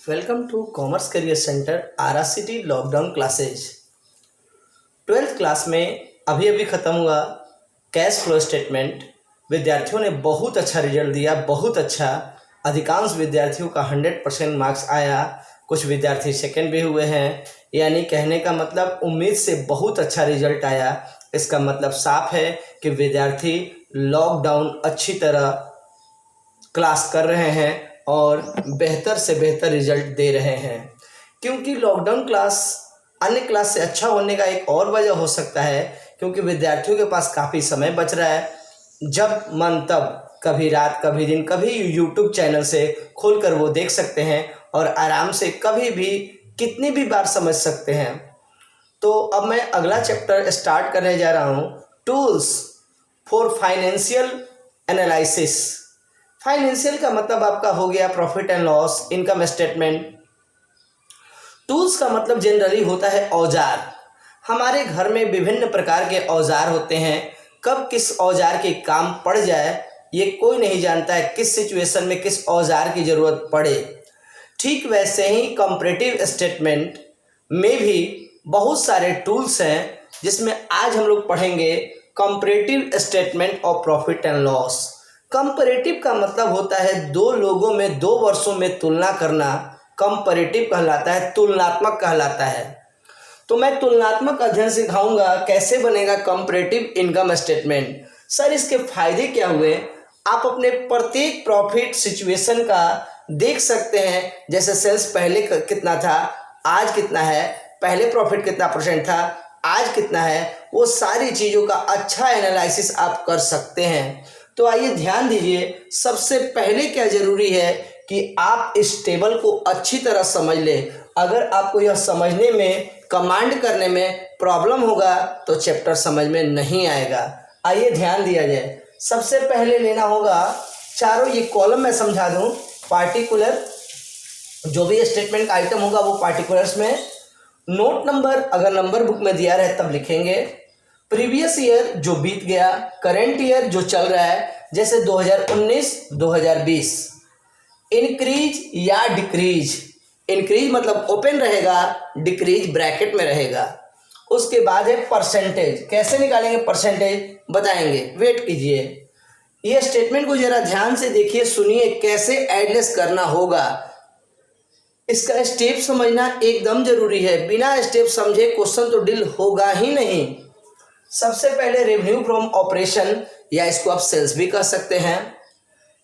Welcome to commerce career centre RRCT lockdown classes. 12th class में अभी अभी ख़त्म हुआ कैश फ्लो स्टेटमेंट। विद्यार्थियों ने बहुत अच्छा रिजल्ट दिया, बहुत अच्छा। अधिकांश विद्यार्थियों का 100% मार्क्स आया। कुछ विद्यार्थी सेकंड भी हुए हैं, यानी कहने का मतलब उम्मीद से बहुत अच्छा रिजल्ट आया। इसका मतलब साफ है कि विद्यार्थी लॉकडाउन अच्छी तरह क्लास कर रहे हैं और बेहतर से बेहतर रिजल्ट दे रहे हैं। क्योंकि लॉकडाउन क्लास अन्य क्लास से अच्छा होने का एक और वजह हो सकता है, क्योंकि विद्यार्थियों के पास काफ़ी समय बच रहा है। जब मन तब, कभी रात कभी दिन, कभी यूट्यूब चैनल से खोलकर वो देख सकते हैं और आराम से कभी भी कितनी भी बार समझ सकते हैं। तो अब मैं अगला चैप्टर स्टार्ट करने जा रहा हूँ, tools for financial analysis. Financial का मतलब आपका हो गया profit and loss, income statement. Tools का मतलब जनरली होता है औजार। हमारे घर में विभिन्न प्रकार के औजार होते हैं। कब किस औजार के काम पड़ जाए ये कोई नहीं जानता है, किस सिचुएशन में किस औजार की ज़रूरत पड़े। ठीक वैसे ही कंपैरेटिव स्टेटमेंट में भी बहुत सारे टूल्स हैं, जिसमें आज हम लोग पढ़ेंगे comparative statement of profit and loss. Comparative का मतलब होता है दो लोगों में 2 वर्षों में तुलना करना। कंपैरेटिव कहलाता है, तुलनात्मक कहलाता है। तो मैं तुलनात्मक अध्ययन सिखाऊंगा कैसे बनेगा कंपैरेटिव इनकम स्टेटमेंट। सर इसके फायदे क्या हुए, आप अपने प्रत्येक प्रॉफिट सिचुएशन का देख सकते हैं। जैसे सेल्स पहले कितना था, आज कितना है, पहले प्रॉफिट कितना परसेंट था, आज कितना है, वो सारी चीज़ों का अच्छा एनालिसिस आप कर सकते हैं। तो आइए ध्यान दीजिए, सबसे पहले क्या जरूरी है कि आप इस टेबल को अच्छी तरह समझ लें। अगर आपको यह समझने में, कमांड करने में प्रॉब्लम होगा तो चैप्टर समझ में नहीं आएगा। आइए ध्यान दिया जाए। सबसे पहले लेना होगा चारों ये कॉलम मैं समझा दूं। पार्टिकुलर जो भी स्टेटमेंट का आइटम होगा वो पार्टिकुलर्स में, नोट नंबर अगर नंबर बुक में दिया रहे तब लिखेंगे, प्रीवियस ईयर जो बीत गया, करेंट ईयर जो चल रहा है जैसे 2019 2020, इंक्रीज या डिक्रीज। इंक्रीज मतलब ओपन रहेगा, डिक्रीज ब्रैकेट में रहेगा। उसके बाद है परसेंटेज। कैसे निकालेंगे परसेंटेज बताएंगे, वेट कीजिए। ये स्टेटमेंट को जरा ध्यान से देखिए, सुनिए कैसे एडलेस करना होगा। इसका स्टेप समझना एकदम जरूरी है। बिना स्टेप समझे क्वेश्चन तो डील होगा ही नहीं। सबसे पहले रेवेन्यू फ्रॉम ऑपरेशन, या इसको आप सेल्स भी कह सकते हैं।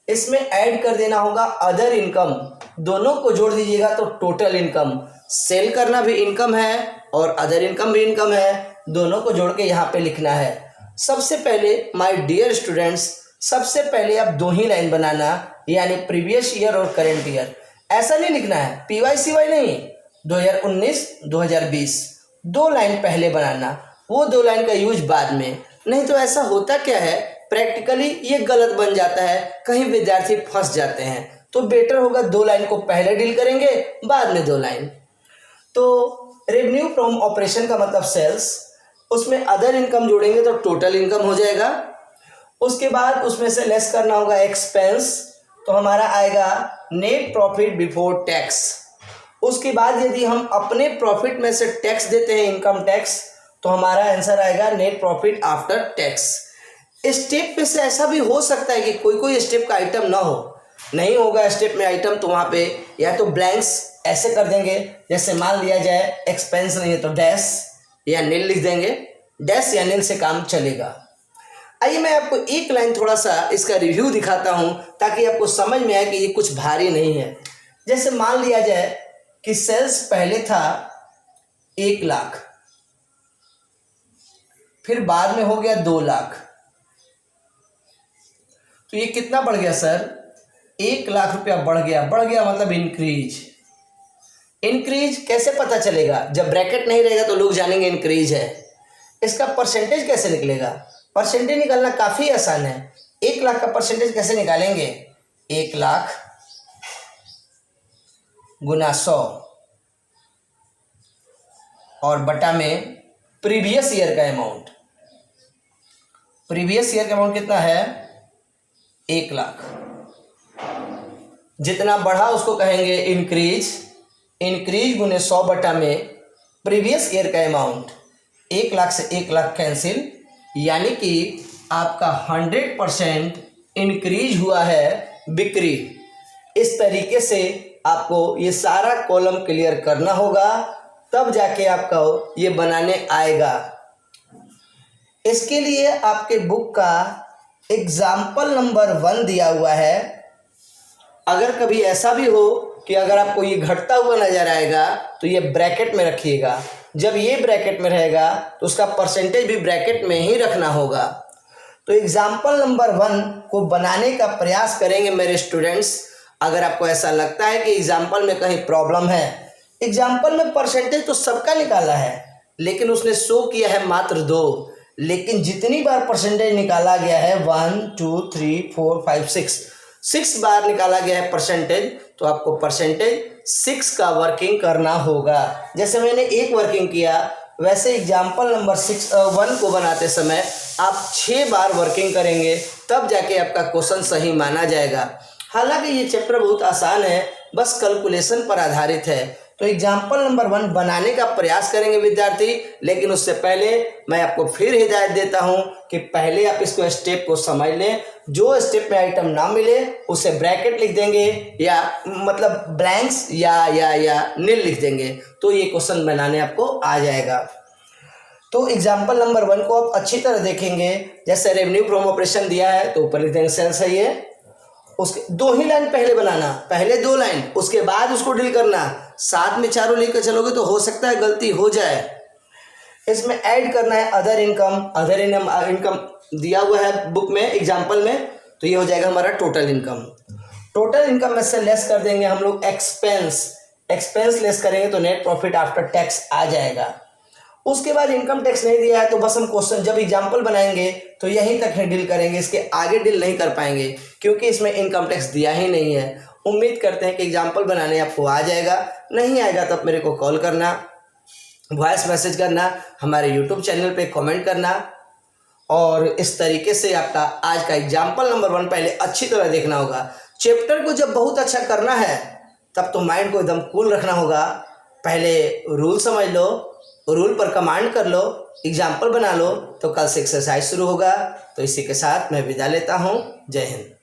इसमें ऐड कर देना होगा अदर इनकम। दोनों को जोड़ दीजिएगा तो टोटल इनकम। सेल करना भी इनकम है और अदर इनकम भी इनकम है, दोनों को जोड़ के यहाँ पे लिखना है। सबसे पहले माय डियर स्टूडेंट्स, सबसे पहले आप 2 ही लाइन बनाना, यानी प्रीवियस ईयर और करेंट ईयर। ऐसा नहीं लिखना है PYCY नहीं, 2019 2020 2 लाइन पहले बनाना, वो 2 लाइन का यूज बाद में। नहीं तो ऐसा होता क्या है, प्रैक्टिकली ये गलत बन जाता है, कहीं विद्यार्थी फंस जाते हैं। तो बेटर होगा 2 लाइन को पहले डील करेंगे, बाद में 2 लाइन। तो रेवेन्यू फ्रॉम ऑपरेशन का मतलब सेल्स, उसमें अदर इनकम जोड़ेंगे तो टोटल इनकम हो जाएगा। उसके बाद उसमें से लेस करना होगा एक्सपेंस, तो हमारा आएगा नेट प्रॉफिट बिफोर टैक्स। उसके बाद यदि हम अपने प्रॉफिट में से टैक्स देते हैं, इनकम टैक्स, तो हमारा आंसर आएगा net profit after tax. Step पे से ऐसा भी हो सकता है कि कोई कोई स्टेप का आइटम ना हो, नहीं होगा स्टेप में आइटम, तो वहाँ पे या तो ब्लैंक्स ऐसे कर देंगे। जैसे मान लिया जाए एक्सपेंस नहीं है तो डैश या नील लिख देंगे, डैश या नील से काम चलेगा। आइए मैं आपको एक लाइन थोड़ा सा इसका रिव्यू दिखाता हूँ, ताकि आपको समझ में आए कि ये कुछ भारी नहीं है। जैसे मान लिया जाए कि सेल्स पहले था 1 लाख, फिर बाद में हो गया 2 लाख, तो ये कितना बढ़ गया सर, 1 लाख रुपया बढ़ गया। बढ़ गया मतलब इंक्रीज। इंक्रीज कैसे पता चलेगा, जब ब्रैकेट नहीं रहेगा तो लोग जानेंगे इंक्रीज है। इसका परसेंटेज कैसे निकलेगा, परसेंटेज निकालना काफ़ी आसान है। 1 लाख का परसेंटेज कैसे निकालेंगे, 1 लाख गुना 100 और बटा में प्रीवियस ईयर का अमाउंट। प्रीवियस ईयर का अमाउंट कितना है, 1 लाख। जितना बढ़ा उसको कहेंगे इंक्रीज, इंक्रीज गुने 100 बटा में प्रीवियस ईयर का अमाउंट 1 लाख से 1 लाख कैंसिल, यानी कि आपका 100% इंक्रीज हुआ है बिक्री। इस तरीके से आपको ये सारा कॉलम क्लियर करना होगा, तब जाके आपका ये बनाने आएगा। इसके लिए आपके बुक का एग्जाम्पल नंबर 1 दिया हुआ है। अगर कभी ऐसा भी हो कि अगर आपको ये घटता हुआ नजर आएगा तो ये ब्रैकेट में रखिएगा। जब ये ब्रैकेट में रहेगा तो उसका परसेंटेज भी ब्रैकेट में ही रखना होगा। तो एग्जाम्पल नंबर 1 को बनाने का प्रयास करेंगे मेरे स्टूडेंट्स। अगर आपको ऐसा लगता है कि एग्जाम्पल में कहीं प्रॉब्लम है, एग्जाम्पल में परसेंटेज तो सबका निकाला है लेकिन उसने शो किया है मात्र 2, लेकिन जितनी बार परसेंटेज निकाला गया है 1 2 3 4 5 6 बार निकाला गया है परसेंटेज, तो आपको परसेंटेज 6 का वर्किंग करना होगा। जैसे मैंने एक वर्किंग किया, वैसे एग्जाम्पल नंबर 1 को बनाते समय आप 6 बार वर्किंग करेंगे, तब जाके आपका क्वेश्चन सही माना जाएगा। हालांकि ये चैप्टर बहुत आसान है, बस कैलकुलेशन पर आधारित है। तो एग्जाम्पल नंबर 1 बनाने का प्रयास करेंगे विद्यार्थी, लेकिन उससे पहले मैं आपको फिर हिदायत देता हूं कि पहले आप इसको स्टेप को समझ लें। जो स्टेप में आइटम ना मिले उसे ब्रैकेट लिख देंगे या मतलब ब्लैंक्स या नील लिख देंगे, तो ये क्वेश्चन बनाने आपको आ जाएगा। तो एग्जाम्पल नंबर 1 को आप अच्छी तरह देखेंगे। जैसे रेवेन्यू फ्रॉम ऑपरेशन दिया है तो ऊपर लिख देंगे सेल्स है ये, उसके 2 ही लाइन पहले बनाना, पहले 2 लाइन उसके बाद उसको डील करना। साथ में चारों लेकर चलोगे तो हो सकता है गलती हो जाए। इसमें ऐड करना है अदर इनकम। अदर इनकम दिया हुआ है बुक में एग्जाम्पल में, तो ये हो जाएगा हमारा टोटल इनकम। टोटल इनकम में से लेस कर देंगे हम लोग एक्सपेंस लेस करेंगे तो नेट प्रॉफिट आफ्टर टैक्स आ जाएगा। उसके बाद इनकम टैक्स नहीं दिया है तो बस हम क्वेश्चन जब एग्जाम्पल बनाएंगे तो यहीं तक ही डील करेंगे, इसके आगे डील नहीं कर पाएंगे क्योंकि इसमें इनकम टैक्स दिया ही नहीं है। उम्मीद करते हैं कि एग्जाम्पल बनाने आपको आ जाएगा। नहीं आएगा तो आप मेरे को कॉल करना, वॉइस मैसेज करना, हमारे यूट्यूब चैनल पे कमेंट करना। और इस तरीके से आपका आज का एग्जाम्पल नंबर 1 पहले अच्छी तरह देखना होगा। चैप्टर को जब बहुत अच्छा करना है तब तो माइंड को एकदम कूल रखना होगा। पहले रूल समझ लो, रूल पर कमांड कर लो, एग्जाम्पल बना लो, तो कल से एक्सरसाइज शुरू होगा। तो इसी के साथ मैं विदा लेता हूँ। जय हिंद।